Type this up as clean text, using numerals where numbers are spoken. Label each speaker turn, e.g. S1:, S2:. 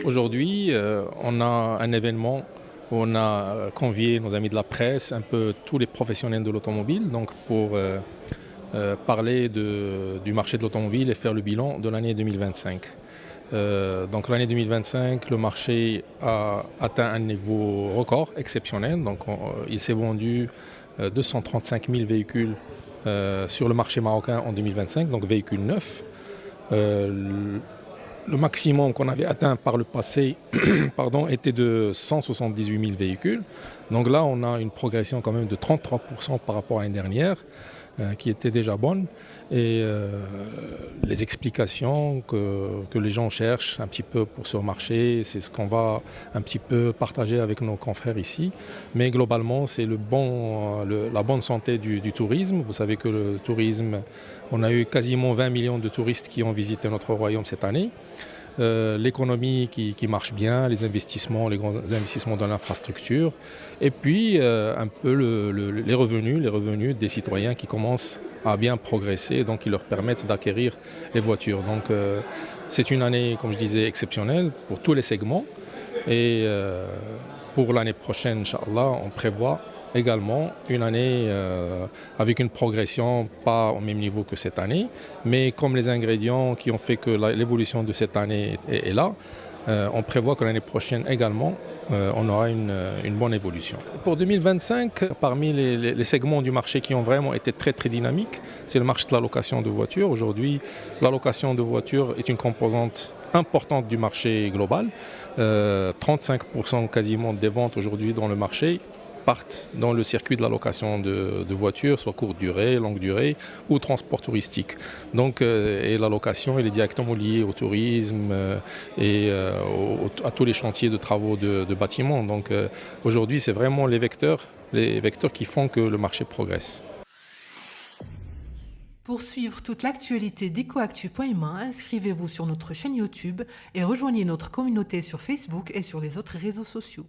S1: aujourd'hui, on a un événement où on a convié nos amis de la presse, un peu tous les professionnels de l'automobile, donc pour parler du marché de l'automobile et faire le bilan de l'année 2025. Donc l'année 2025, le marché a atteint un niveau record exceptionnel. Donc il s'est vendu 235 000 véhicules sur le marché marocain en 2025, donc véhicules neufs. Le maximum qu'on avait atteint par le passé était de 178 000 véhicules. Donc là, on a une progression quand même de 33% par rapport à l'année dernière, qui était déjà bonne. Et les explications que les gens cherchent un petit peu pour ce marché, c'est ce qu'on va un petit peu partager avec nos confrères ici. Mais globalement, c'est la bonne santé du tourisme. Vous savez que le tourisme, on a eu quasiment 20 millions de touristes qui ont visité notre royaume cette année. L'économie qui marche bien, les grands investissements dans l'infrastructure, et puis un peu les revenus des citoyens qui commencent à bien progresser, donc qui leur permettent d'acquérir les voitures. Donc c'est une année, comme je disais, exceptionnelle pour tous les segments, et pour l'année prochaine, Inch'Allah, on prévoit également une année avec une progression pas au même niveau que cette année, mais comme les ingrédients qui ont fait que l'évolution de cette année est là, on prévoit que l'année prochaine également, on aura une bonne évolution. Pour 2025, parmi les segments du marché qui ont vraiment été très très dynamiques, c'est le marché de la location de voitures. Aujourd'hui, la location de voitures est une composante importante du marché global. 35% quasiment des ventes aujourd'hui dans le marché partent dans le circuit de la location de voitures, soit courte durée, longue durée ou transport touristique. Donc, et la location, elle est directement liée au tourisme à tous les chantiers de travaux de bâtiments. Donc aujourd'hui, c'est vraiment les vecteurs qui font que le marché progresse.
S2: Pour suivre toute l'actualité d'EcoActu.ma, inscrivez-vous sur notre chaîne YouTube et rejoignez notre communauté sur Facebook et sur les autres réseaux sociaux.